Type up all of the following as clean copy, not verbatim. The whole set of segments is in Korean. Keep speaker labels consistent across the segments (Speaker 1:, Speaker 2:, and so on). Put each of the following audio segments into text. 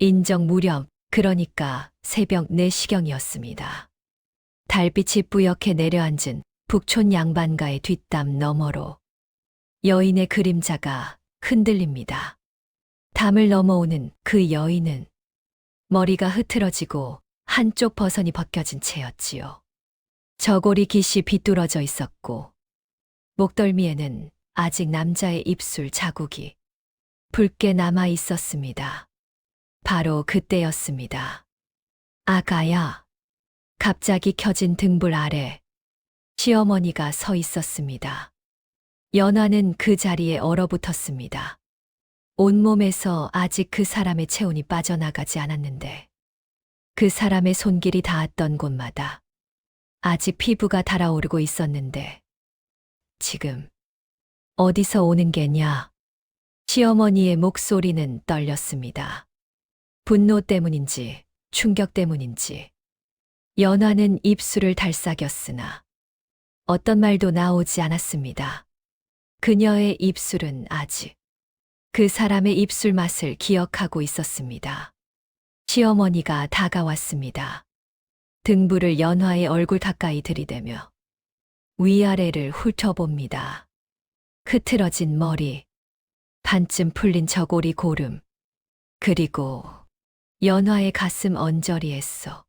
Speaker 1: 인정 무렵, 그러니까 새벽 4시경이었습니다. 달빛이 뿌옇게 내려앉은 북촌 양반가의 뒷담 너머로 여인의 그림자가 흔들립니다. 담을 넘어오는 그 여인은 머리가 흐트러지고 한쪽 버선이 벗겨진 채였지요. 저고리 깃이 비뚤어져 있었고 목덜미에는 아직 남자의 입술 자국이 붉게 남아 있었습니다. 바로 그때였습니다. 아가야. 갑자기 켜진 등불 아래 시어머니가 서 있었습니다. 연화는 그 자리에 얼어붙었습니다. 온몸에서 아직 그 사람의 체온이 빠져나가지 않았는데 그 사람의 손길이 닿았던 곳마다 아직 피부가 달아오르고 있었는데 지금 어디서 오는 게냐? 시어머니의 목소리는 떨렸습니다. 분노 때문인지 충격 때문인지 연화는 입술을 달싹였으나 어떤 말도 나오지 않았습니다. 그녀의 입술은 아직 그 사람의 입술 맛을 기억하고 있었습니다. 시어머니가 다가왔습니다. 등불을 연화의 얼굴 가까이 들이대며 위아래를 훑어봅니다. 흐트러진 머리, 반쯤 풀린 저고리 고름, 그리고 연화의 가슴 언저리에서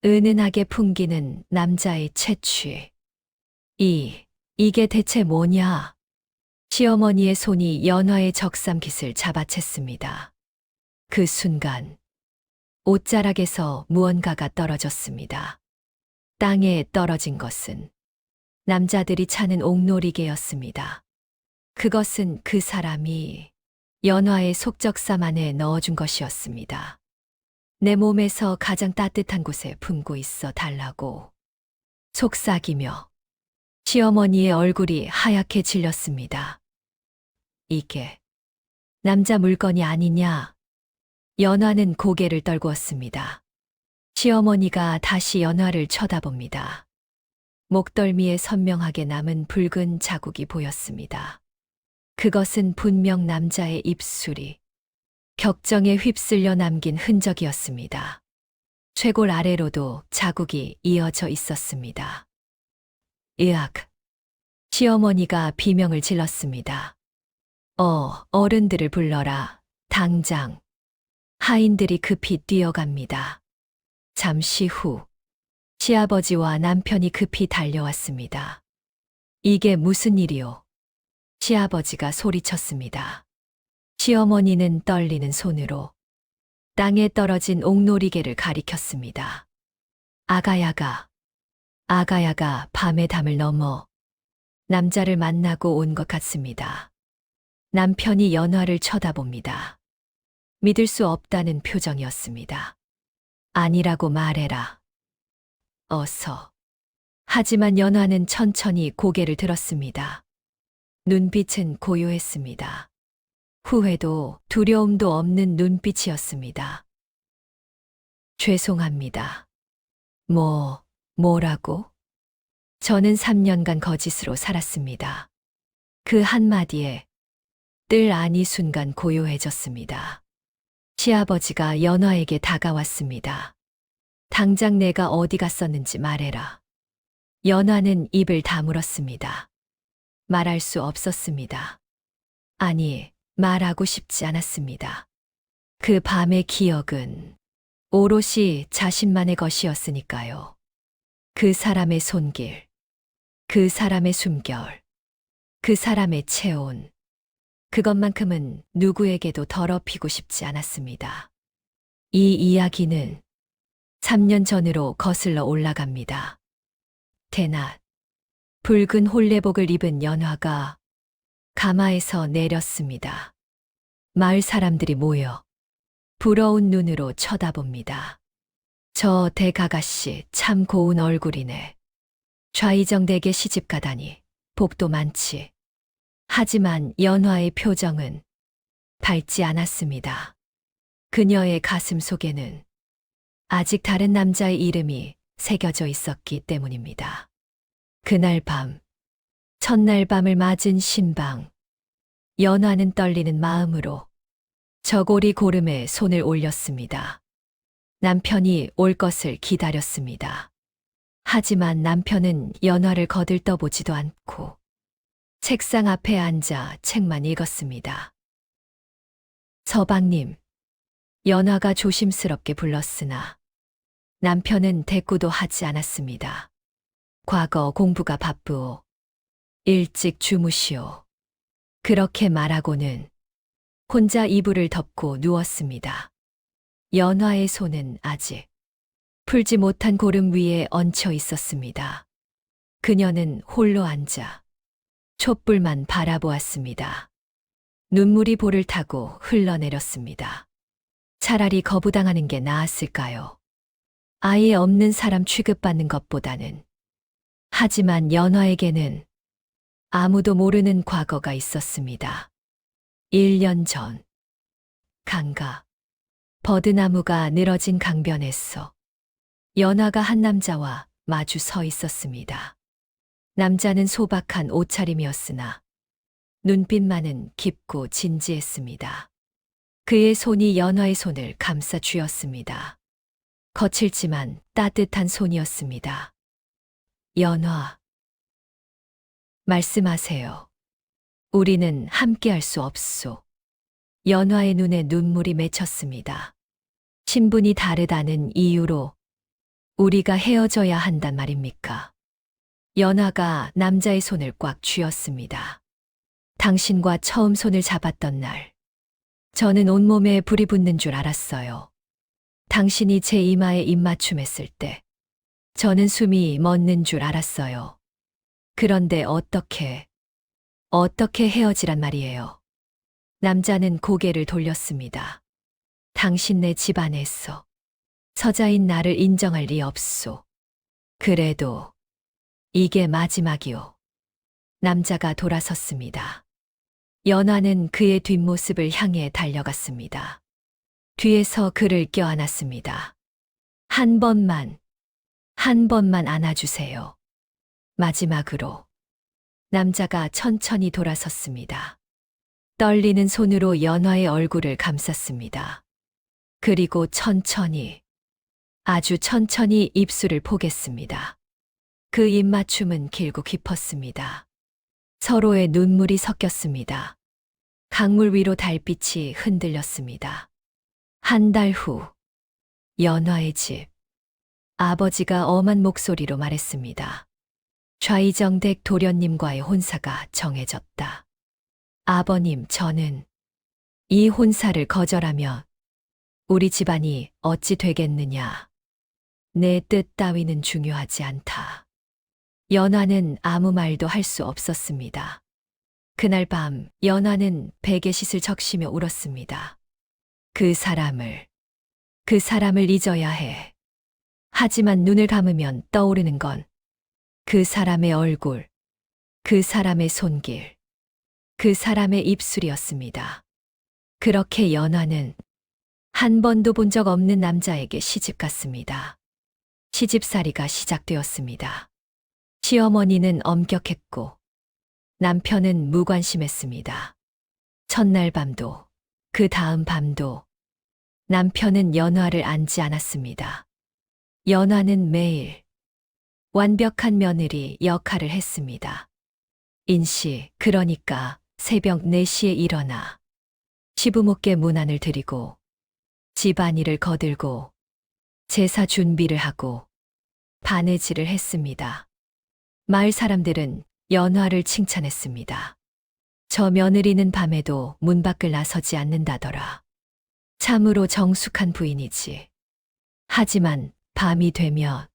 Speaker 1: 은은하게 풍기는 남자의 채취. 이게 대체 뭐냐? 시어머니의 손이 연화의 적삼깃을 잡아챘습니다. 그 순간 옷자락에서 무언가가 떨어졌습니다. 땅에 떨어진 것은 남자들이 차는 옥놀이개였습니다. 그것은 그 사람이 연화의 속적삼 안에 넣어준 것이었습니다. 내 몸에서 가장 따뜻한 곳에 품고 있어 달라고. 속삭이며 시어머니의 얼굴이 하얗게 질렸습니다. 이게 남자 물건이 아니냐? 연화는 고개를 떨구었습니다. 시어머니가 다시 연화를 쳐다봅니다. 목덜미에 선명하게 남은 붉은 자국이 보였습니다. 그것은 분명 남자의 입술이 격정에 휩쓸려 남긴 흔적이었습니다. 쇄골 아래로도 자국이 이어져 있었습니다. 으악! 시어머니가 비명을 질렀습니다. 어른들을 불러라. 당장. 하인들이 급히 뛰어갑니다. 잠시 후 시아버지와 남편이 급히 달려왔습니다. 이게 무슨 일이오? 시아버지가 소리쳤습니다. 시어머니는 떨리는 손으로 땅에 떨어진 옥놀이개를 가리켰습니다. 아가야가 밤의 담을 넘어 남자를 만나고 온 것 같습니다. 남편이 연화를 쳐다봅니다. 믿을 수 없다는 표정이었습니다. 아니라고 말해라. 어서. 하지만 연화는 천천히 고개를 들었습니다. 눈빛은 고요했습니다. 후회도 두려움도 없는 눈빛이었습니다. 죄송합니다. 뭐라고? 저는 3년간 거짓으로 살았습니다. 그 한마디에 뜰 안이 순간 고요해졌습니다. 시아버지가 연화에게 다가왔습니다. 당장 내가 어디 갔었는지 말해라. 연화는 입을 다물었습니다. 말할 수 없었습니다. 아니, 말하고 싶지 않았습니다. 그 밤의 기억은 오롯이 자신만의 것이었으니까요. 그 사람의 손길, 그 사람의 숨결, 그 사람의 체온, 그것만큼은 누구에게도 더럽히고 싶지 않았습니다. 이 이야기는 3년 전으로 거슬러 올라갑니다. 대낮, 붉은 홀레복을 입은 연화가 가마에서 내렸습니다. 마을 사람들이 모여 부러운 눈으로 쳐다봅니다. 저 대가가씨 참 고운 얼굴이네. 좌이정대게 시집가다니 복도 많지. 하지만 연화의 표정은 밝지 않았습니다. 그녀의 가슴 속에는 아직 다른 남자의 이름이 새겨져 있었기 때문입니다. 그날 밤, 첫날 밤을 맞은 신방, 연화는 떨리는 마음으로 저고리 고름에 손을 올렸습니다. 남편이 올 것을 기다렸습니다. 하지만 남편은 연화를 거들떠보지도 않고 책상 앞에 앉아 책만 읽었습니다. 서방님, 연화가 조심스럽게 불렀으나 남편은 대꾸도 하지 않았습니다. 과거 공부가 바쁘오. 일찍 주무시오. 그렇게 말하고는 혼자 이불을 덮고 누웠습니다. 연화의 손은 아직 풀지 못한 고름 위에 얹혀 있었습니다. 그녀는 홀로 앉아 촛불만 바라보았습니다. 눈물이 볼을 타고 흘러내렸습니다. 차라리 거부당하는 게 나았을까요? 아예 없는 사람 취급받는 것보다는. 하지만 연화에게는 아무도 모르는 과거가 있었습니다. 1년 전, 강가, 버드나무가 늘어진 강변에서 연화가 한 남자와 마주 서 있었습니다. 남자는 소박한 옷차림이었으나 눈빛만은 깊고 진지했습니다. 그의 손이 연화의 손을 감싸 쥐었습니다. 거칠지만 따뜻한 손이었습니다. 연화, 말씀하세요. 우리는 함께할 수 없소. 연화의 눈에 눈물이 맺혔습니다. 신분이 다르다는 이유로 우리가 헤어져야 한단 말입니까? 연화가 남자의 손을 꽉 쥐었습니다. 당신과 처음 손을 잡았던 날, 저는 온몸에 불이 붙는 줄 알았어요. 당신이 제 이마에 입맞춤했을 때, 저는 숨이 멎는 줄 알았어요. 그런데 어떻게 헤어지란 말이에요. 남자는 고개를 돌렸습니다. 당신네 집안에서 서자인 나를 인정할 리 없소. 그래도 이게 마지막이오. 남자가 돌아섰습니다. 연화는 그의 뒷모습을 향해 달려갔습니다. 뒤에서 그를 껴안았습니다. 한 번만 안아주세요. 마지막으로. 남자가 천천히 돌아섰습니다. 떨리는 손으로 연화의 얼굴을 감쌌습니다. 그리고 천천히, 아주 천천히 입술을 포겠습니다. 그 입맞춤은 길고 깊었습니다. 서로의 눈물이 섞였습니다. 강물 위로 달빛이 흔들렸습니다. 한 달 후, 연화의 집. 아버지가 엄한 목소리로 말했습니다. 좌이정댁 도련님과의 혼사가 정해졌다. 아버님, 저는 이 혼사를 거절하면 우리 집안이 어찌 되겠느냐. 내 뜻 따위는 중요하지 않다. 연화는 아무 말도 할 수 없었습니다. 그날 밤 연화는 베개싯을 적시며 울었습니다. 그 사람을 잊어야 해. 하지만 눈을 감으면 떠오르는 건 그 사람의 얼굴, 그 사람의 손길, 그 사람의 입술이었습니다. 그렇게 연화는 한 번도 본 적 없는 남자에게 시집갔습니다. 시집살이가 시작되었습니다. 시어머니는 엄격했고 남편은 무관심했습니다. 첫날 밤도 그 다음 밤도 남편은 연화를 안지 않았습니다. 연화는 매일 완벽한 며느리 역할을 했습니다. 인시, 그러니까 새벽 4시에 일어나 시부모께 문안을 드리고 집안일을 거들고 제사 준비를 하고 바느질을 했습니다. 마을 사람들은 연화를 칭찬했습니다. 저 며느리는 밤에도 문 밖을 나서지 않는다더라. 참으로 정숙한 부인이지. 하지만 밤이 되면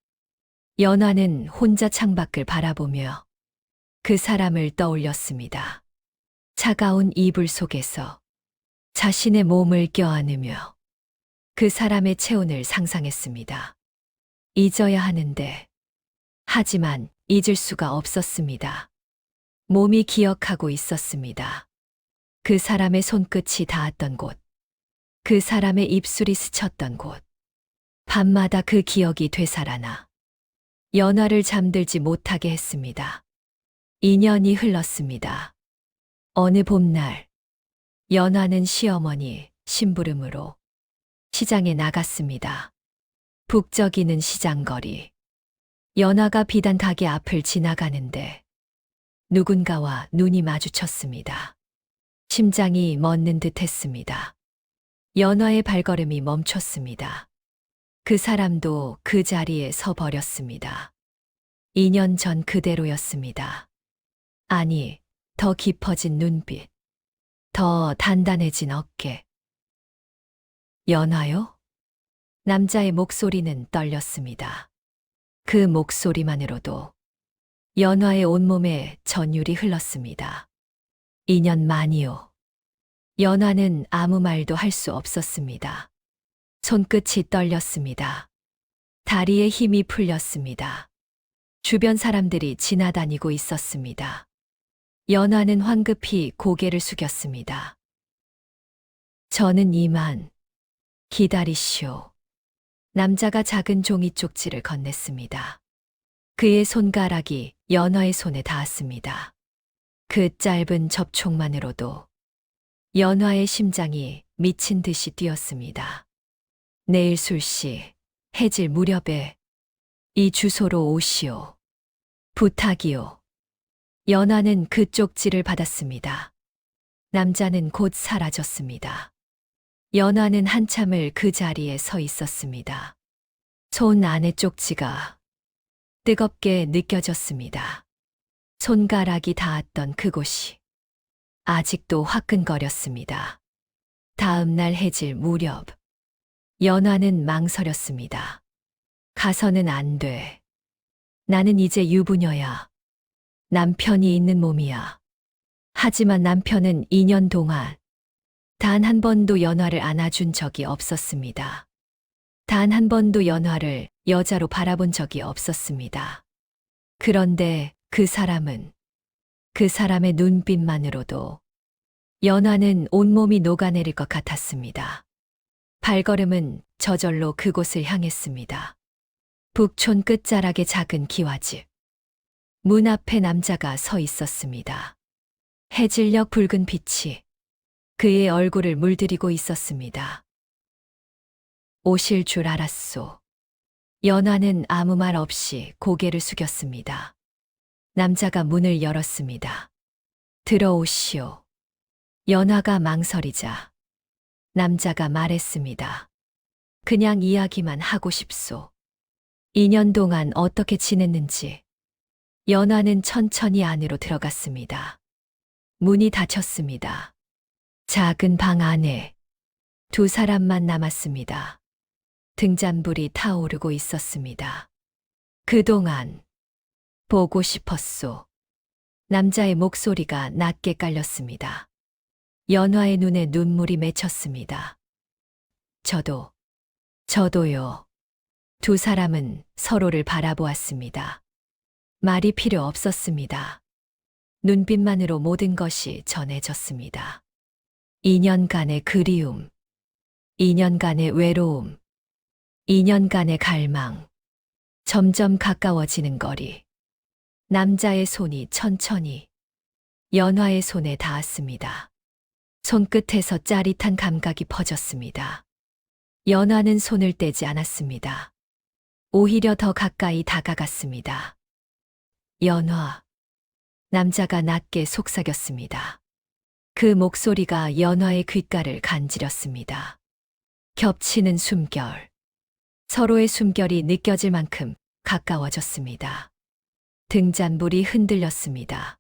Speaker 1: 연화는 혼자 창밖을 바라보며 그 사람을 떠올렸습니다. 차가운 이불 속에서 자신의 몸을 껴안으며 그 사람의 체온을 상상했습니다. 잊어야 하는데, 하지만 잊을 수가 없었습니다. 몸이 기억하고 있었습니다. 그 사람의 손끝이 닿았던 곳, 그 사람의 입술이 스쳤던 곳, 밤마다 그 기억이 되살아나 연화를 잠들지 못하게 했습니다. 2년이 흘렀습니다. 어느 봄날, 연화는 시어머니, 심부름으로 시장에 나갔습니다. 북적이는 시장거리. 연화가 비단 가게 앞을 지나가는데 누군가와 눈이 마주쳤습니다. 심장이 멎는 듯 했습니다. 연화의 발걸음이 멈췄습니다. 그 사람도 그 자리에 서 버렸습니다. 2년 전 그대로였습니다. 아니, 더 깊어진 눈빛, 더 단단해진 어깨. 연화요? 남자의 목소리는 떨렸습니다. 그 목소리만으로도 연화의 온몸에 전율이 흘렀습니다. 2년 만이요. 연화는 아무 말도 할 수 없었습니다. 손끝이 떨렸습니다. 다리에 힘이 풀렸습니다. 주변 사람들이 지나다니고 있었습니다. 연화는 황급히 고개를 숙였습니다. 저는 이만 기다리시오. 남자가 작은 종이 쪽지를 건넸습니다. 그의 손가락이 연화의 손에 닿았습니다. 그 짧은 접촉만으로도 연화의 심장이 미친 듯이 뛰었습니다. 내일 술시 해질 무렵에 이 주소로 오시오. 부탁이요. 연화는 그 쪽지를 받았습니다. 남자는 곧 사라졌습니다. 연화는 한참을 그 자리에 서 있었습니다. 손 안의 쪽지가 뜨겁게 느껴졌습니다. 손가락이 닿았던 그곳이 아직도 화끈거렸습니다. 다음 날 해질 무렵, 연화는 망설였습니다. 가서는 안 돼. 나는 이제 유부녀야. 남편이 있는 몸이야. 하지만 남편은 2년 동안 단 한 번도 연화를 안아준 적이 없었습니다. 단 한 번도 연화를 여자로 바라본 적이 없었습니다. 그런데 그 사람의 눈빛만으로도 연화는 온몸이 녹아내릴 것 같았습니다. 발걸음은 저절로 그곳을 향했습니다. 북촌 끝자락의 작은 기와집. 문 앞에 남자가 서 있었습니다. 해질녘 붉은 빛이 그의 얼굴을 물들이고 있었습니다. 오실 줄 알았소. 연화는 아무 말 없이 고개를 숙였습니다. 남자가 문을 열었습니다. 들어오시오. 연화가 망설이자 남자가 말했습니다. 그냥 이야기만 하고 싶소. 2년 동안 어떻게 지냈는지. 연화는 천천히 안으로 들어갔습니다. 문이 닫혔습니다. 작은 방 안에 두 사람만 남았습니다. 등잔불이 타오르고 있었습니다. 그동안 보고 싶었소. 남자의 목소리가 낮게 깔렸습니다. 연화의 눈에 눈물이 맺혔습니다. 저도요. 두 사람은 서로를 바라보았습니다. 말이 필요 없었습니다. 눈빛만으로 모든 것이 전해졌습니다. 2년간의 그리움, 2년간의 외로움, 2년간의 갈망, 점점 가까워지는 거리. 남자의 손이 천천히 연화의 손에 닿았습니다. 손끝에서 짜릿한 감각이 퍼졌습니다. 연화는 손을 떼지 않았습니다. 오히려 더 가까이 다가갔습니다. 연화. 남자가 낮게 속삭였습니다. 그 목소리가 연화의 귓가를 간지렸습니다. 겹치는 숨결. 서로의 숨결이 느껴질 만큼 가까워졌습니다. 등잔불이 흔들렸습니다.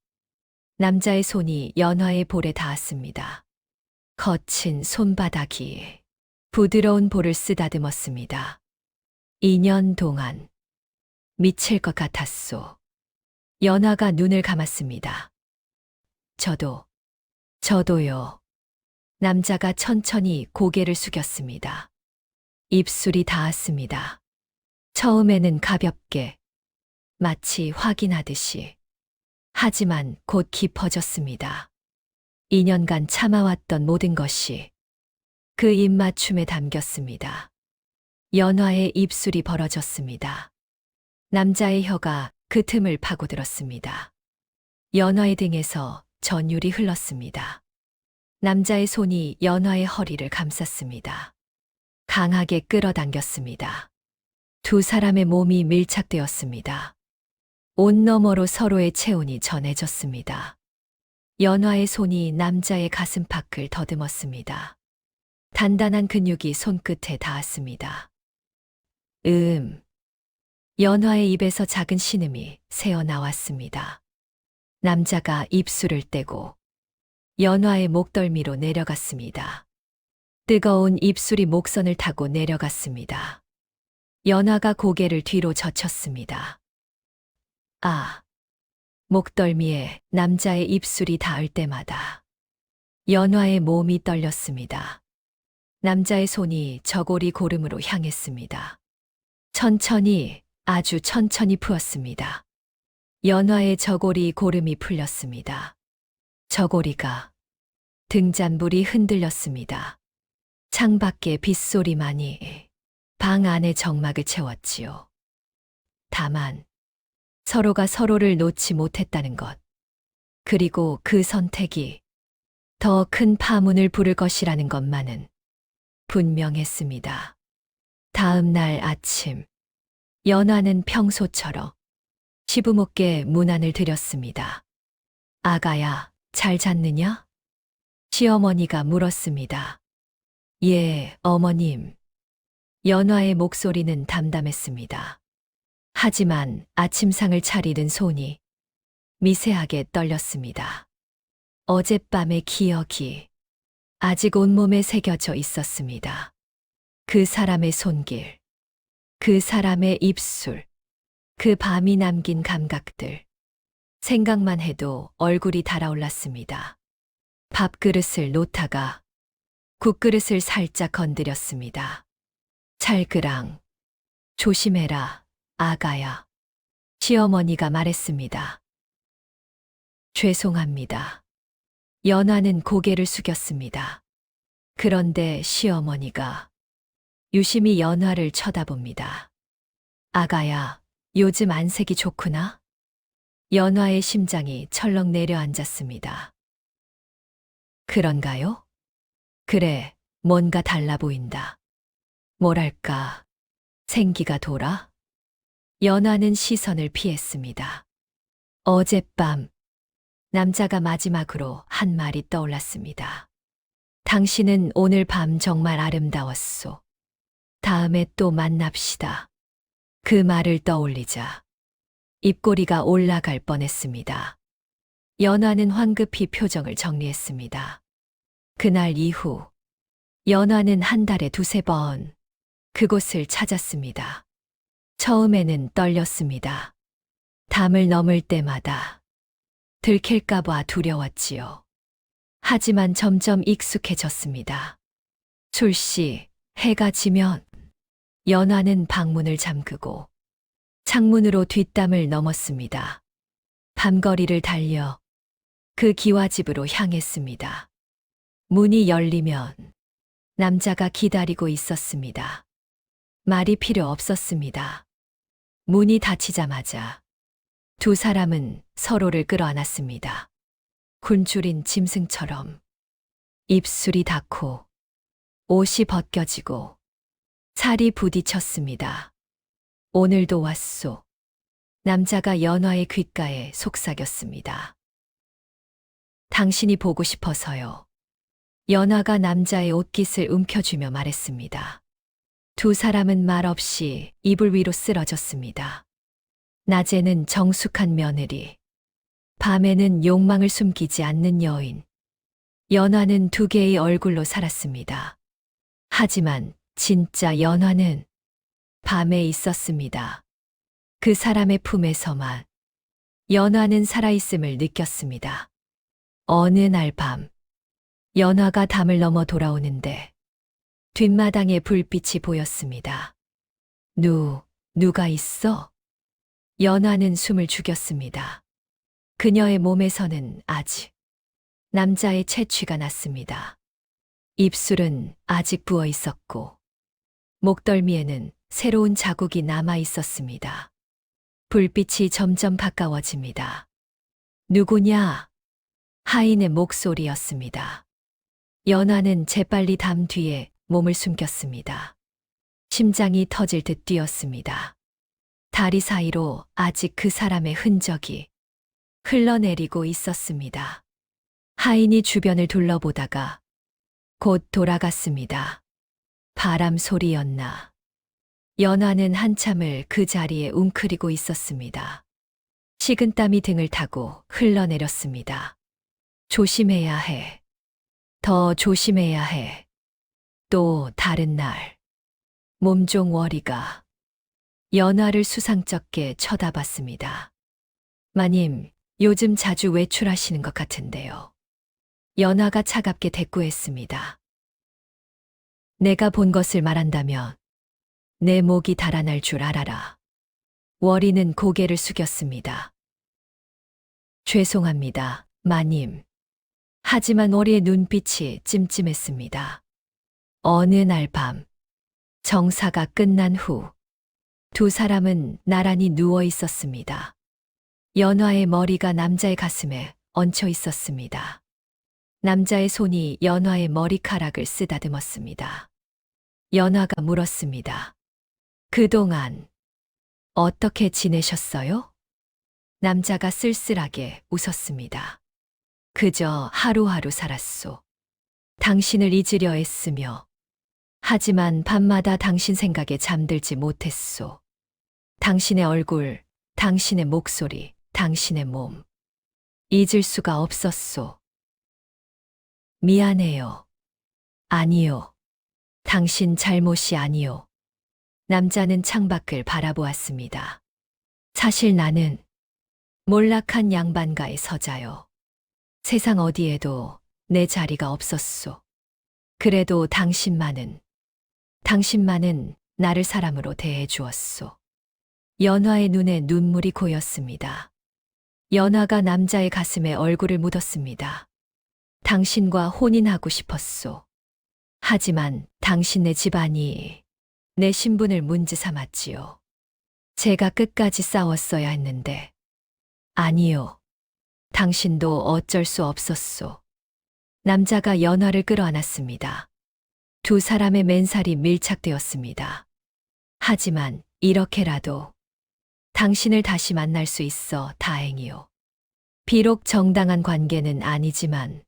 Speaker 1: 남자의 손이 연화의 볼에 닿았습니다. 거친 손바닥이 부드러운 볼을 쓰다듬었습니다. 2년 동안 미칠 것 같았소. 연화가 눈을 감았습니다. 저도요. 남자가 천천히 고개를 숙였습니다. 입술이 닿았습니다. 처음에는 가볍게, 마치 확인하듯이. 하지만 곧 깊어졌습니다. 2년간 참아왔던 모든 것이 그 입맞춤에 담겼습니다. 연화의 입술이 벌어졌습니다. 남자의 혀가 그 틈을 파고들었습니다. 연화의 등에서 전율이 흘렀습니다. 남자의 손이 연화의 허리를 감쌌습니다. 강하게 끌어당겼습니다. 두 사람의 몸이 밀착되었습니다. 옷 너머로 서로의 체온이 전해졌습니다. 연화의 손이 남자의 가슴팍을 더듬었습니다. 단단한 근육이 손끝에 닿았습니다. 연화의 입에서 작은 신음이 새어 나왔습니다. 남자가 입술을 떼고 연화의 목덜미로 내려갔습니다. 뜨거운 입술이 목선을 타고 내려갔습니다. 연화가 고개를 뒤로 젖혔습니다. 목덜미에 남자의 입술이 닿을 때마다 연화의 몸이 떨렸습니다. 남자의 손이 저고리 고름으로 향했습니다. 천천히, 아주 천천히 풀었습니다. 연화의 저고리 고름이 풀렸습니다. 저고리가 등잔불이 흔들렸습니다. 창밖의 빗소리만이 방 안의 정막을 채웠지요. 다만 서로가 서로를 놓지 못했다는 것, 그리고 그 선택이 더 큰 파문을 부를 것이라는 것만은 분명했습니다. 다음 날 아침, 연화는 평소처럼 시부모께 문안을 드렸습니다. 아가야, 잘 잤느냐? 시어머니가 물었습니다. 예, 어머님. 연화의 목소리는 담담했습니다. 하지만 아침상을 차리는 손이 미세하게 떨렸습니다. 어젯밤의 기억이 아직 온몸에 새겨져 있었습니다. 그 사람의 손길, 그 사람의 입술, 그 밤이 남긴 감각들. 생각만 해도 얼굴이 달아올랐습니다. 밥그릇을 놓다가 국그릇을 살짝 건드렸습니다. 찰그랑, 조심해라, 아가야. 시어머니가 말했습니다. 죄송합니다. 연화는 고개를 숙였습니다. 그런데 시어머니가 유심히 연화를 쳐다봅니다. 아가야, 요즘 안색이 좋구나? 연화의 심장이 철렁 내려앉았습니다. 그런가요? 그래, 뭔가 달라 보인다. 뭐랄까, 생기가 돌아? 연화는 시선을 피했습니다. 어젯밤, 남자가 마지막으로 한 말이 떠올랐습니다. 당신은 오늘 밤 정말 아름다웠소. 다음에 또 만납시다. 그 말을 떠올리자 입꼬리가 올라갈 뻔했습니다. 연화는 황급히 표정을 정리했습니다. 그날 이후 연화는 한 달에 두세 번 그곳을 찾았습니다. 처음에는 떨렸습니다. 담을 넘을 때마다 들킬까봐 두려웠지요. 하지만 점점 익숙해졌습니다. 출시, 해가 지면 연화는 방문을 잠그고 창문으로 뒷담을 넘었습니다. 밤거리를 달려 그 기와집으로 향했습니다. 문이 열리면 남자가 기다리고 있었습니다. 말이 필요 없었습니다. 문이 닫히자마자 두 사람은 서로를 끌어안았습니다. 굶주린 짐승처럼 입술이 닿고 옷이 벗겨지고 살이 부딪혔습니다. 오늘도 왔소. 남자가 연화의 귓가에 속삭였습니다. 당신이 보고 싶어서요. 연화가 남자의 옷깃을 움켜쥐며 말했습니다. 두 사람은 말없이 이불 위로 쓰러졌습니다. 낮에는 정숙한 며느리, 밤에는 욕망을 숨기지 않는 여인. 연화는 두 개의 얼굴로 살았습니다. 하지만 진짜 연화는 밤에 있었습니다. 그 사람의 품에서만 연화는 살아있음을 느꼈습니다. 어느 날 밤, 연화가 담을 넘어 돌아오는데 뒷마당에 불빛이 보였습니다. 누가 있어? 연화는 숨을 죽였습니다. 그녀의 몸에서는 아직 남자의 채취가 났습니다. 입술은 아직 부어 있었고 목덜미에는 새로운 자국이 남아 있었습니다. 불빛이 점점 가까워집니다. 누구냐? 하인의 목소리였습니다. 연화는 재빨리 담 뒤에 몸을 숨겼습니다. 심장이 터질 듯 뛰었습니다. 다리 사이로 아직 그 사람의 흔적이 흘러내리고 있었습니다. 하인이 주변을 둘러보다가 곧 돌아갔습니다. 바람 소리였나. 연화는 한참을 그 자리에 웅크리고 있었습니다. 식은땀이 등을 타고 흘러내렸습니다. 조심해야 해. 더 조심해야 해. 또 다른 날. 몸종 월이가 연화를 수상쩍게 쳐다봤습니다. 마님, 요즘 자주 외출하시는 것 같은데요. 연화가 차갑게 대꾸했습니다. 내가 본 것을 말한다면 내 목이 달아날 줄 알아라. 월이는 고개를 숙였습니다. 죄송합니다, 마님. 하지만 월이의 눈빛이 찜찜했습니다. 어느 날 밤, 정사가 끝난 후, 두 사람은 나란히 누워 있었습니다. 연화의 머리가 남자의 가슴에 얹혀 있었습니다. 남자의 손이 연화의 머리카락을 쓰다듬었습니다. 연화가 물었습니다. 그동안 어떻게 지내셨어요? 남자가 쓸쓸하게 웃었습니다. 그저 하루하루 살았소. 당신을 잊으려 했으며, 하지만 밤마다 당신 생각에 잠들지 못했소. 당신의 얼굴, 당신의 목소리, 당신의 몸. 잊을 수가 없었소. 미안해요. 아니요. 당신 잘못이 아니요. 남자는 창밖을 바라보았습니다. 사실 나는 몰락한 양반가의 서자요. 세상 어디에도 내 자리가 없었소. 그래도 당신만은 나를 사람으로 대해 주었소. 연화의 눈에 눈물이 고였습니다. 연화가 남자의 가슴에 얼굴을 묻었습니다. 당신과 혼인하고 싶었소. 하지만 당신네 집안이 내 신분을 문제 삼았지요. 제가 끝까지 싸웠어야 했는데. 아니요. 당신도 어쩔 수 없었소. 남자가 연화를 끌어안았습니다. 두 사람의 맨살이 밀착되었습니다. 하지만 이렇게라도 당신을 다시 만날 수 있어 다행이요. 비록 정당한 관계는 아니지만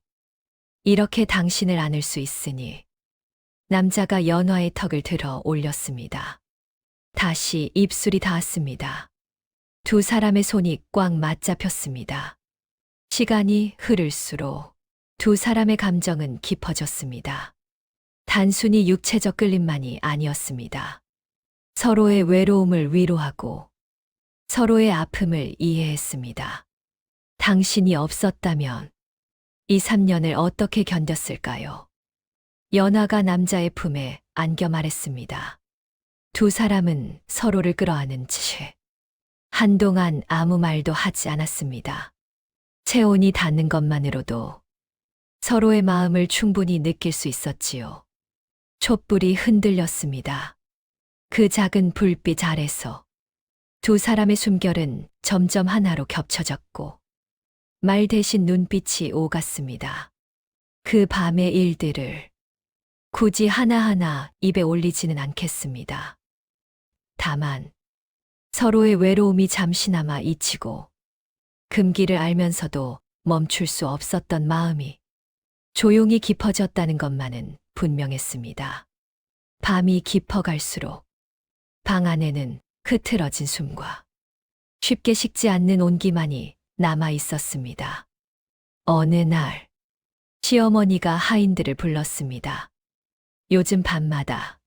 Speaker 1: 이렇게 당신을 안을 수 있으니. 남자가 연화의 턱을 들어 올렸습니다. 다시 입술이 닿았습니다. 두 사람의 손이 꽉 맞잡혔습니다. 시간이 흐를수록 두 사람의 감정은 깊어졌습니다. 단순히 육체적 끌림만이 아니었습니다. 서로의 외로움을 위로하고 서로의 아픔을 이해했습니다. 당신이 없었다면 이 3년을 어떻게 견뎠을까요? 연화가 남자의 품에 안겨 말했습니다. 두 사람은 서로를 끌어안은 채 한동안 아무 말도 하지 않았습니다. 체온이 닿는 것만으로도 서로의 마음을 충분히 느낄 수 있었지요. 촛불이 흔들렸습니다. 그 작은 불빛 아래서 두 사람의 숨결은 점점 하나로 겹쳐졌고 말 대신 눈빛이 오갔습니다. 그 밤의 일들을 굳이 하나하나 입에 올리지는 않겠습니다. 다만 서로의 외로움이 잠시나마 잊히고 금기를 알면서도 멈출 수 없었던 마음이 조용히 깊어졌다는 것만은 분명했습니다. 밤이 깊어갈수록 방 안에는 흐트러진 숨과 쉽게 식지 않는 온기만이 남아 있었습니다. 어느 날 시어머니가 하인들을 불렀습니다. 요즘 밤마다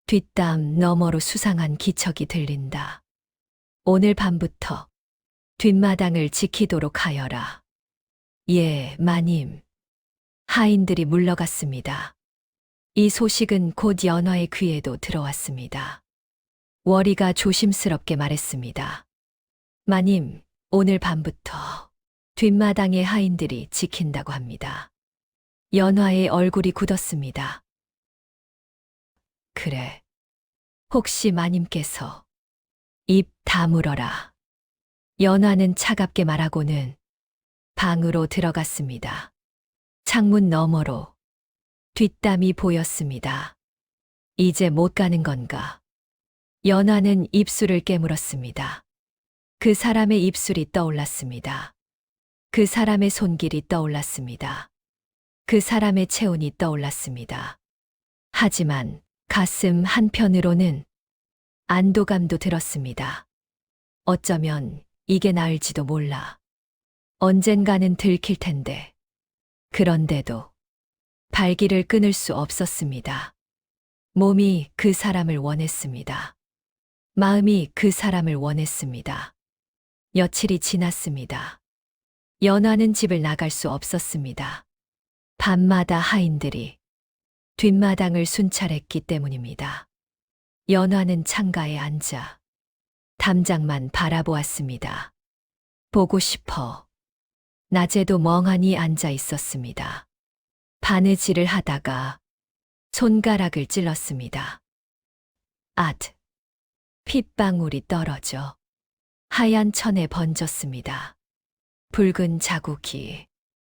Speaker 1: 뒷담 너머로 수상한 기척이 들린다. 오늘 밤부터 뒷마당을 지키도록 하여라. 예, 마님. 하인들이 물러갔습니다. 이 소식은 곧 연화의 귀에도 들어왔습니다. 월이가 조심스럽게 말했습니다. 마님, 오늘 밤부터 뒷마당의 하인들이 지킨다고 합니다. 연화의 얼굴이 굳었습니다. 그래. 혹시 마님께서 입 다물어라. 연화는 차갑게 말하고는 방으로 들어갔습니다. 창문 너머로 뒷담이 보였습니다. 이제 못 가는 건가? 연화는 입술을 깨물었습니다. 그 사람의 입술이 떠올랐습니다. 그 사람의 손길이 떠올랐습니다. 그 사람의 체온이 떠올랐습니다. 하지만 가슴 한편으로는 안도감도 들었습니다. 어쩌면 이게 나을지도 몰라. 언젠가는 들킬 텐데. 그런데도 발길을 끊을 수 없었습니다. 몸이 그 사람을 원했습니다. 마음이 그 사람을 원했습니다. 며칠이 지났습니다. 연화는 집을 나갈 수 없었습니다. 밤마다 하인들이 뒷마당을 순찰했기 때문입니다. 연화는 창가에 앉아 담장만 바라보았습니다. 보고 싶어. 낮에도 멍하니 앉아 있었습니다. 바느질을 하다가 손가락을 찔렀습니다. 핏방울이 떨어져 하얀 천에 번졌습니다. 붉은 자국이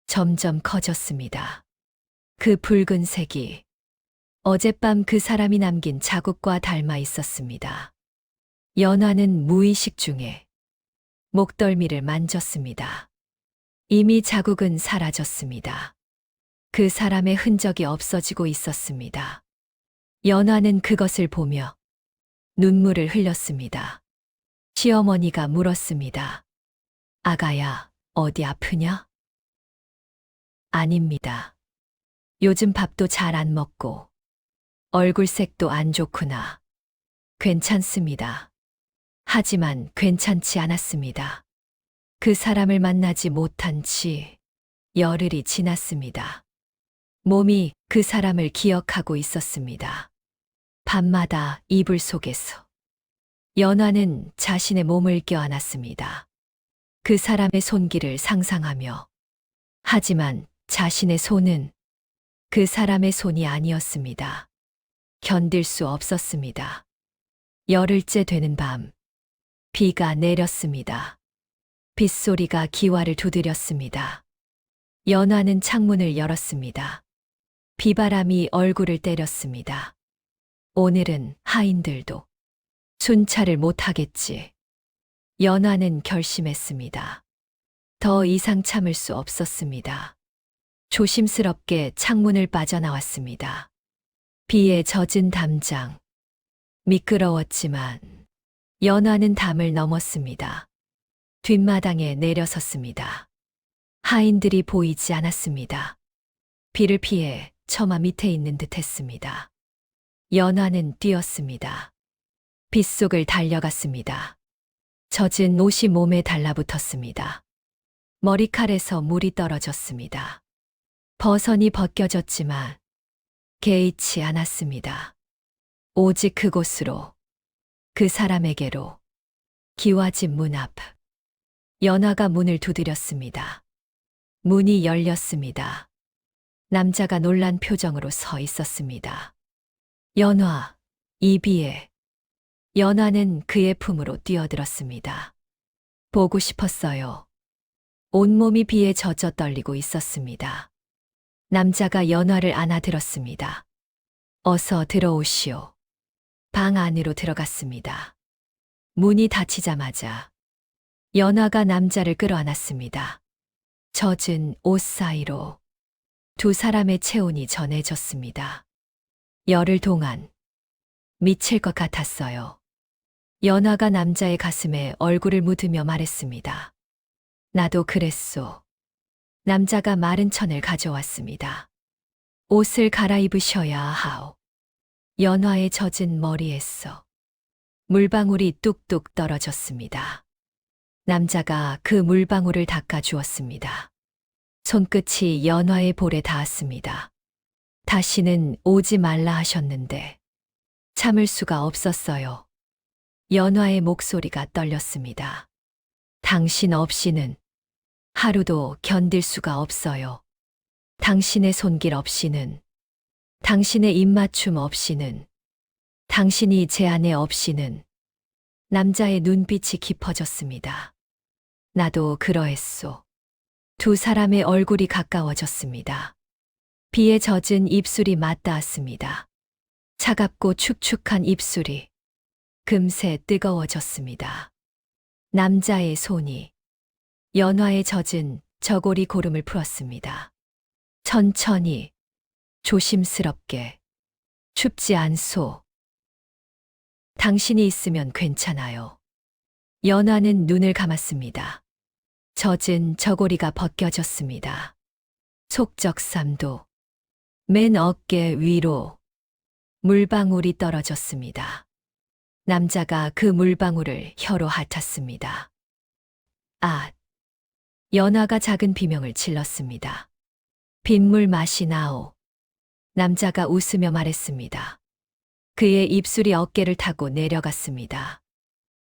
Speaker 1: 점점 커졌습니다. 그 붉은색이 어젯밤 그 사람이 남긴 자국과 닮아 있었습니다. 연화는 무의식 중에 목덜미를 만졌습니다. 이미 자국은 사라졌습니다. 그 사람의 흔적이 없어지고 있었습니다. 연화는 그것을 보며 눈물을 흘렸습니다. 시어머니가 물었습니다. 아가야, 어디 아프냐? 아닙니다. 요즘 밥도 잘 안 먹고 얼굴색도 안 좋구나. 괜찮습니다. 하지만 괜찮지 않았습니다. 그 사람을 만나지 못한 지 열흘이 지났습니다. 몸이 그 사람을 기억하고 있었습니다. 밤마다 이불 속에서 연화는 자신의 몸을 껴안았습니다. 그 사람의 손길을 상상하며. 하지만 자신의 손은 그 사람의 손이 아니었습니다. 견딜 수 없었습니다. 열흘째 되는 밤, 비가 내렸습니다. 빗소리가 기와를 두드렸습니다. 연화는 창문을 열었습니다. 비바람이 얼굴을 때렸습니다. 오늘은 하인들도 순찰을 못하겠지. 연화는 결심했습니다. 더 이상 참을 수 없었습니다. 조심스럽게 창문을 빠져나왔습니다. 비에 젖은 담장. 미끄러웠지만 연화는 담을 넘었습니다. 뒷마당에 내려섰습니다. 하인들이 보이지 않았습니다. 비를 피해 처마 밑에 있는 듯 했습니다. 연화는 뛰었습니다. 빗속을 달려갔습니다. 젖은 옷이 몸에 달라붙었습니다. 머리칼에서 물이 떨어졌습니다. 버선이 벗겨졌지만 개의치 않았습니다. 오직 그곳으로, 그 사람에게로, 기와집 문 앞. 연화가 문을 두드렸습니다. 문이 열렸습니다. 남자가 놀란 표정으로 서 있었습니다. 연화, 이 비에. 연화는 그의 품으로 뛰어들었습니다. 보고 싶었어요. 온몸이 비에 젖어 떨리고 있었습니다. 남자가 연화를 안아들었습니다. 어서 들어오시오. 방 안으로 들어갔습니다. 문이 닫히자마자 연화가 남자를 끌어안았습니다. 젖은 옷 사이로 두 사람의 체온이 전해졌습니다. 열흘 동안 미칠 것 같았어요. 연화가 남자의 가슴에 얼굴을 묻으며 말했습니다. 나도 그랬소. 남자가 마른 천을 가져왔습니다. 옷을 갈아입으셔야 하오. 연화의 젖은 머리에서 물방울이 뚝뚝 떨어졌습니다. 남자가 그 물방울을 닦아 주었습니다. 손끝이 연화의 볼에 닿았습니다. 다시는 오지 말라 하셨는데 참을 수가 없었어요. 연화의 목소리가 떨렸습니다. 당신 없이는 하루도 견딜 수가 없어요. 당신의 손길 없이는, 당신의 입맞춤 없이는, 당신이 제 안에 없이는. 남자의 눈빛이 깊어졌습니다. 나도 그러했소. 두 사람의 얼굴이 가까워졌습니다. 비에 젖은 입술이 맞닿았습니다. 차갑고 축축한 입술이 금세 뜨거워졌습니다. 남자의 손이 연화에 젖은 저고리 고름을 풀었습니다. 천천히, 조심스럽게, 춥지 않소. 당신이 있으면 괜찮아요. 연화는 눈을 감았습니다. 젖은 저고리가 벗겨졌습니다. 속적삼도, 맨 어깨 위로 물방울이 떨어졌습니다. 남자가 그 물방울을 혀로 핥았습니다. 아! 연화가 작은 비명을 질렀습니다. 빗물 맛이 나오. 남자가 웃으며 말했습니다. 그의 입술이 어깨를 타고 내려갔습니다.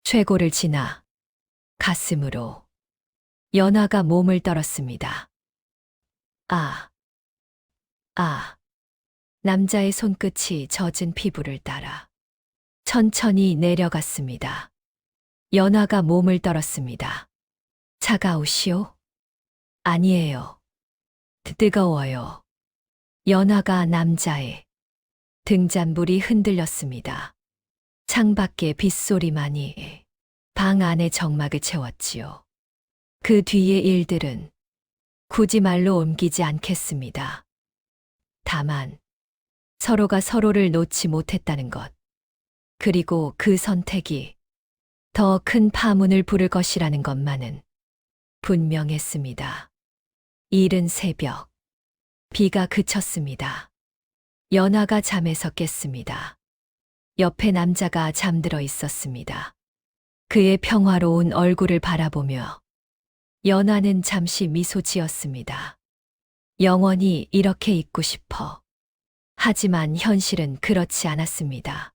Speaker 1: 최고를 지나 가슴으로 연화가 몸을 떨었습니다. 아! 아! 남자의 손끝이 젖은 피부를 따라 천천히 내려갔습니다. 연화가 몸을 떨었습니다. 차가우시오? 아니에요. 뜨거워요. 연화가 남자의 등잔불이 흔들렸습니다. 창밖의 빗소리만이 방 안의 정막을 채웠지요. 그 뒤의 일들은 굳이 말로 옮기지 않겠습니다. 다만 서로가 서로를 놓지 못했다는 것, 그리고 그 선택이 더 큰 파문을 부를 것이라는 것만은 분명했습니다. 이른 새벽, 비가 그쳤습니다. 연화가 잠에서 깼습니다. 옆에 남자가 잠들어 있었습니다. 그의 평화로운 얼굴을 바라보며 연화는 잠시 미소 지었습니다. 영원히 이렇게 있고 싶어. 하지만 현실은 그렇지 않았습니다.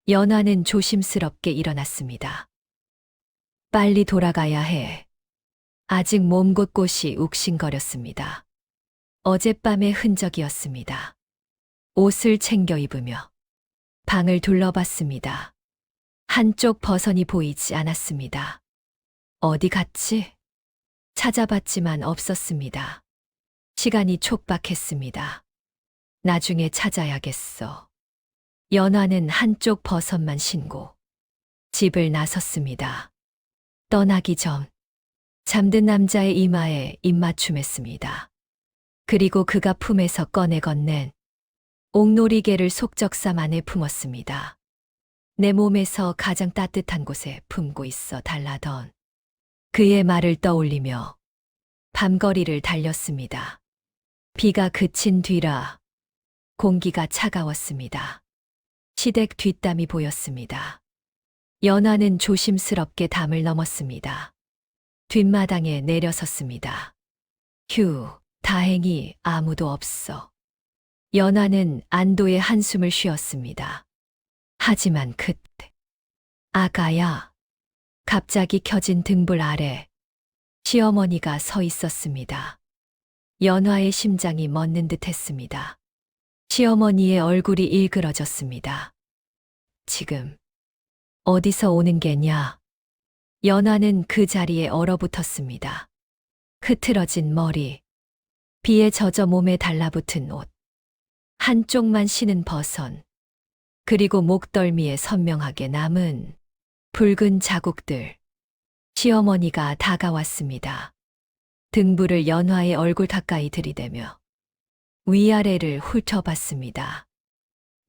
Speaker 1: 연화는 조심스럽게 일어났습니다. 빨리 돌아가야 해. 아직 몸 곳곳이 욱신거렸습니다. 어젯밤의 흔적이었습니다. 옷을 챙겨 입으며 방을 둘러봤습니다. 한쪽 버선이 보이지 않았습니다. 어디 갔지? 찾아봤지만 없었습니다. 시간이 촉박했습니다. 나중에 찾아야겠어. 연화는 한쪽 버선만 신고 집을 나섰습니다. 떠나기 전 잠든 남자의 이마에 입맞춤했습니다. 그리고 그가 품에서 꺼내 건넨 옥놀이개를 속적삼 안에 품었습니다. 내 몸에서 가장 따뜻한 곳에 품고 있어 달라던 그의 말을 떠올리며 밤거리를 달렸습니다. 비가 그친 뒤라 공기가 차가웠습니다. 시댁 뒷담이 보였습니다. 연화는 조심스럽게 담을 넘었습니다. 뒷마당에 내려섰습니다. 휴, 다행히 아무도 없어. 연화는 안도의 한숨을 쉬었습니다. 하지만 그때 아가야, 갑자기 켜진 등불 아래 시어머니가 서 있었습니다. 연화의 심장이 멎는 듯했습니다. 시어머니의 얼굴이 일그러졌습니다. 지금 어디서 오는 게냐? 연화는 그 자리에 얼어붙었습니다. 흐트러진 머리, 비에 젖어 몸에 달라붙은 옷, 한쪽만 신은 버선, 그리고 목덜미에 선명하게 남은 붉은 자국들. 시어머니가 다가왔습니다. 등불을 연화의 얼굴 가까이 들이대며 위아래를 훑어봤습니다.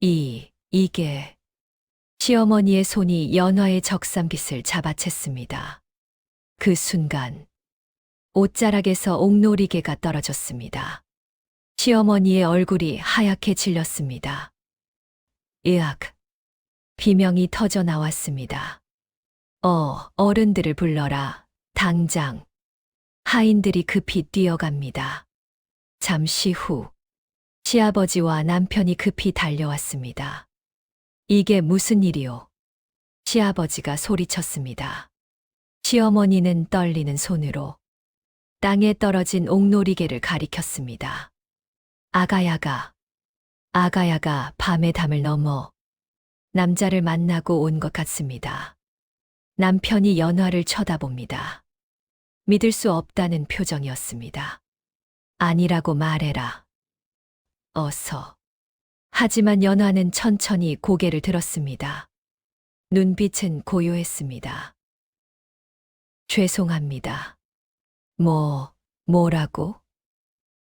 Speaker 1: 이게... 시어머니의 손이 연화의 적삼깃을 잡아챘습니다. 그 순간 옷자락에서 옥놀이개가 떨어졌습니다. 시어머니의 얼굴이 하얗게 질렸습니다. 으악! 비명이 터져 나왔습니다. 어른들을 불러라. 당장. 하인들이 급히 뛰어갑니다. 잠시 후 시아버지와 남편이 급히 달려왔습니다. 이게 무슨 일이오? 시아버지가 소리쳤습니다. 시어머니는 떨리는 손으로 땅에 떨어진 옥놀이개를 가리켰습니다. 아가야가 밤의 담을 넘어 남자를 만나고 온 것 같습니다. 남편이 연화를 쳐다봅니다. 믿을 수 없다는 표정이었습니다. 아니라고 말해라. 어서. 하지만 연화는 천천히 고개를 들었습니다. 눈빛은 고요했습니다. 죄송합니다. 뭐라고?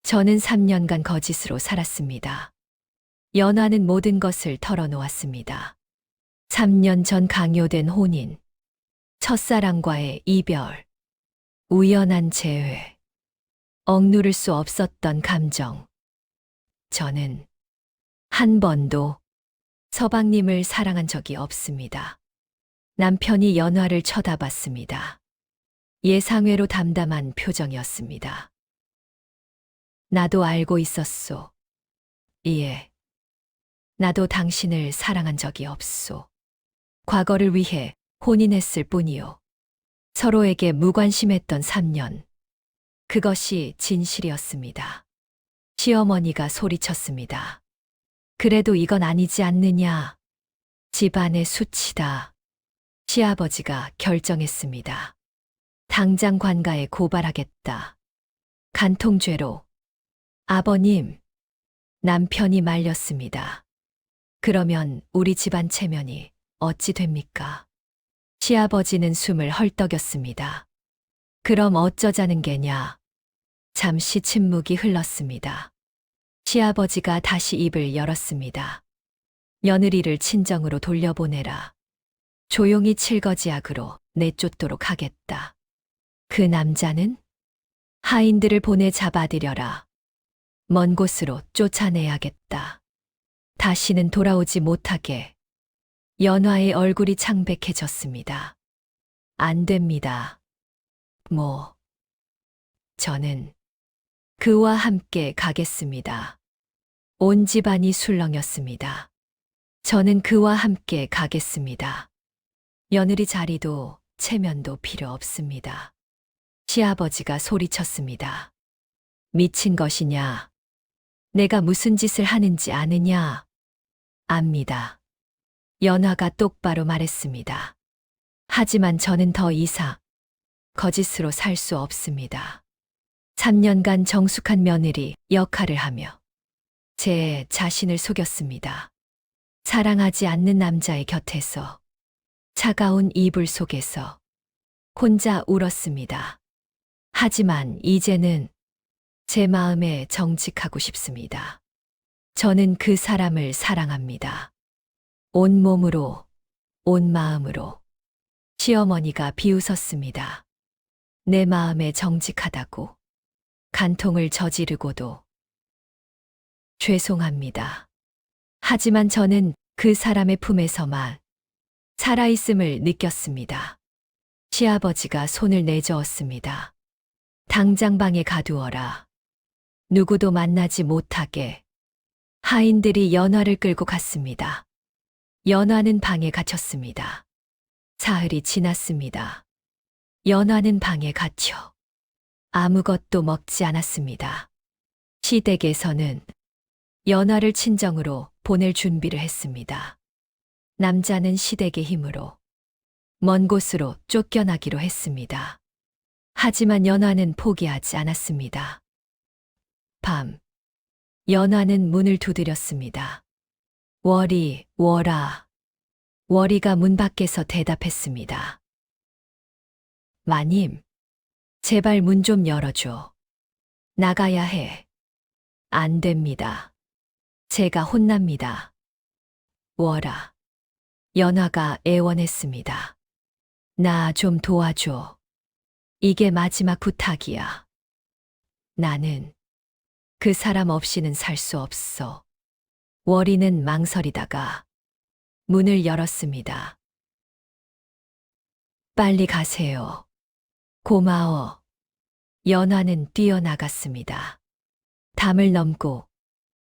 Speaker 1: 저는 3년간 거짓으로 살았습니다. 연화는 모든 것을 털어놓았습니다. 3년 전 강요된 혼인, 첫사랑과의 이별, 우연한 재회, 억누를 수 없었던 감정. 저는 한 번도 서방님을 사랑한 적이 없습니다. 남편이 연화를 쳐다봤습니다. 예상외로 담담한 표정이었습니다. 나도 알고 있었소. 예. 나도 당신을 사랑한 적이 없소. 과거를 위해 혼인했을 뿐이요. 서로에게 무관심했던 3년. 그것이 진실이었습니다. 시어머니가 소리쳤습니다. 그래도 이건 아니지 않느냐. 집안의 수치다. 시아버지가 결정했습니다. 당장 관가에 고발하겠다. 간통죄로. 아버님, 남편이 말렸습니다. 그러면 우리 집안 체면이 어찌 됩니까? 시아버지는 숨을 헐떡였습니다. 그럼 어쩌자는 게냐? 잠시 침묵이 흘렀습니다. 시아버지가 다시 입을 열었습니다. 며느리를 친정으로 돌려보내라. 조용히 칠거지약으로 내쫓도록 하겠다. 그 남자는? 하인들을 보내 잡아들여라. 먼 곳으로 쫓아내야겠다. 다시는 돌아오지 못하게. 연화의 얼굴이 창백해졌습니다. 안 됩니다. 저는 그와 함께 가겠습니다. 온 집안이 술렁였습니다. 저는 그와 함께 가겠습니다. 며느리 자리도 체면도 필요 없습니다. 시아버지가 소리쳤습니다. 미친 것이냐? 내가 무슨 짓을 하는지 아느냐? 압니다. 연화가 똑바로 말했습니다. 하지만 저는 더 이상 거짓으로 살 수 없습니다. 3년간 정숙한 며느리 역할을 하며 제 자신을 속였습니다. 사랑하지 않는 남자의 곁에서 차가운 이불 속에서 혼자 울었습니다. 하지만 이제는 제 마음에 정직하고 싶습니다. 저는 그 사람을 사랑합니다. 온 몸으로, 온 마음으로. 시어머니가 비웃었습니다. 내 마음에 정직하다고. 간통을 저지르고도. 죄송합니다. 하지만 저는 그 사람의 품에서만 살아있음을 느꼈습니다. 시아버지가 손을 내저었습니다. 당장 방에 가두어라. 누구도 만나지 못하게. 하인들이 연화를 끌고 갔습니다. 연화는 방에 갇혔습니다. 사흘이 지났습니다. 연화는 방에 갇혀 아무것도 먹지 않았습니다. 시댁에서는 연화를 친정으로 보낼 준비를 했습니다. 남자는 시댁의 힘으로 먼 곳으로 쫓겨나기로 했습니다. 하지만 연화는 포기하지 않았습니다. 밤, 연화는 문을 두드렸습니다. 월아. 월이가 문 밖에서 대답했습니다. 마님, 제발 문 좀 열어줘. 나가야 해. 안 됩니다. 제가 혼납니다. 월아. 연화가 애원했습니다. 나 좀 도와줘. 이게 마지막 부탁이야. 나는 그 사람 없이는 살 수 없어. 월이는 망설이다가 문을 열었습니다. 빨리 가세요. 고마워. 연화는 뛰어나갔습니다. 담을 넘고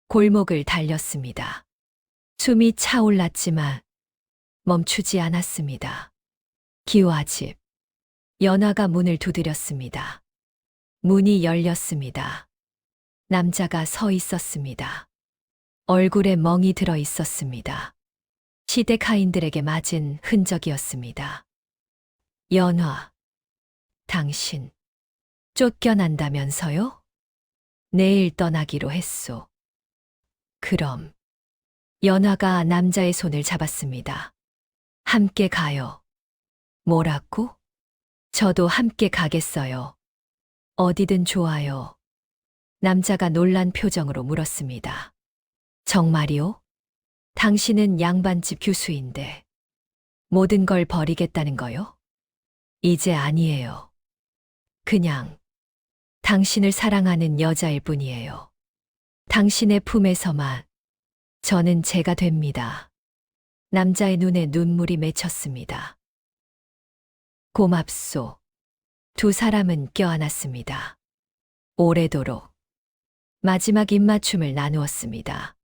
Speaker 1: 골목을 달렸습니다. 숨이 차올랐지만 멈추지 않았습니다. 기와집. 연화가 문을 두드렸습니다. 문이 열렸습니다. 남자가 서 있었습니다. 얼굴에 멍이 들어 있었습니다. 시댁 하인들에게 맞은 흔적이었습니다. 연화, 당신 쫓겨난다면서요? 내일 떠나기로 했소. 그럼. 연화가 남자의 손을 잡았습니다. 함께 가요. 뭐라고? 저도 함께 가겠어요. 어디든 좋아요. 남자가 놀란 표정으로 물었습니다. 정말이요? 당신은 양반집 교수인데 모든 걸 버리겠다는 거요? 이제 아니에요. 그냥 당신을 사랑하는 여자일 뿐이에요. 당신의 품에서만 저는 제가 됩니다. 남자의 눈에 눈물이 맺혔습니다. 고맙소. 두 사람은 껴안았습니다. 오래도록 마지막 입맞춤을 나누었습니다.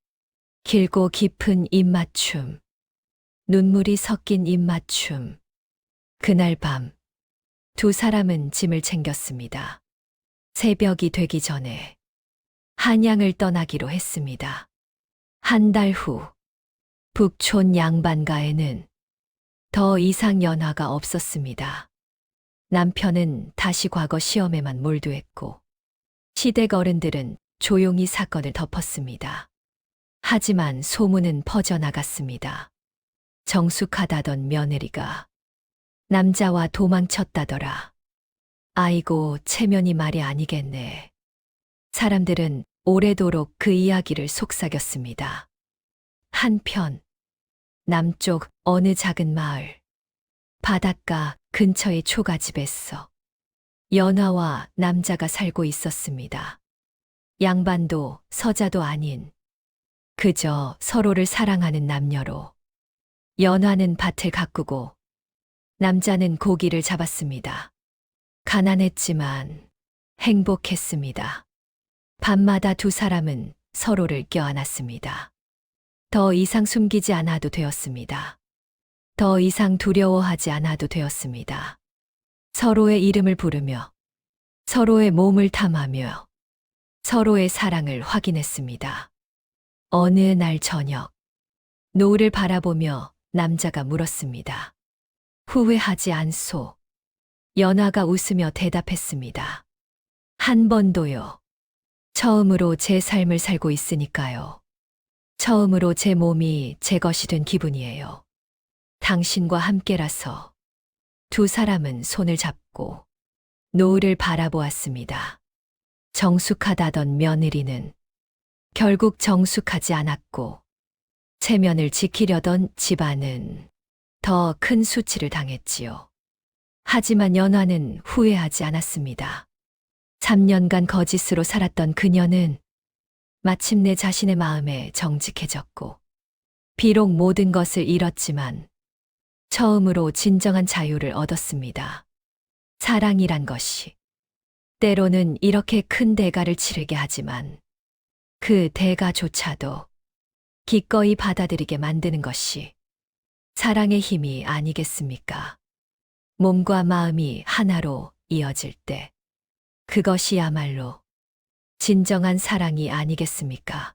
Speaker 1: 길고 깊은 입맞춤, 눈물이 섞인 입맞춤. 그날 밤, 두 사람은 짐을 챙겼습니다. 새벽이 되기 전에 한양을 떠나기로 했습니다. 한 달 후, 북촌 양반가에는 더 이상 연화가 없었습니다. 남편은 다시 과거 시험에만 몰두했고, 시댁 어른들은 조용히 사건을 덮었습니다. 하지만 소문은 퍼져나갔습니다. 정숙하다던 며느리가 남자와 도망쳤다더라. 아이고, 체면이 말이 아니겠네. 사람들은 오래도록 그 이야기를 속삭였습니다. 한편, 남쪽 어느 작은 마을, 바닷가 근처의 초가집에서 연화와 남자가 살고 있었습니다. 양반도 서자도 아닌 그저 서로를 사랑하는 남녀로 연화는 밭을 가꾸고 남자는 고기를 잡았습니다. 가난했지만 행복했습니다. 밤마다 두 사람은 서로를 껴안았습니다. 더 이상 숨기지 않아도 되었습니다. 더 이상 두려워하지 않아도 되었습니다. 서로의 이름을 부르며 서로의 몸을 탐하며 서로의 사랑을 확인했습니다. 어느 날 저녁, 노을을 바라보며 남자가 물었습니다. 후회하지 않소. 연화가 웃으며 대답했습니다. 한 번도요. 처음으로 제 삶을 살고 있으니까요. 처음으로 제 몸이 제 것이 된 기분이에요. 당신과 함께라서. 두 사람은 손을 잡고 노을을 바라보았습니다. 정숙하다던 며느리는 결국 정숙하지 않았고, 체면을 지키려던 집안은 더 큰 수치를 당했지요. 하지만 연화는 후회하지 않았습니다. 3년간 거짓으로 살았던 그녀는 마침내 자신의 마음에 정직해졌고, 비록 모든 것을 잃었지만 처음으로 진정한 자유를 얻었습니다. 사랑이란 것이 때로는 이렇게 큰 대가를 치르게 하지만 그 대가조차도 기꺼이 받아들이게 만드는 것이 사랑의 힘이 아니겠습니까? 몸과 마음이 하나로 이어질 때 그것이야말로 진정한 사랑이 아니겠습니까?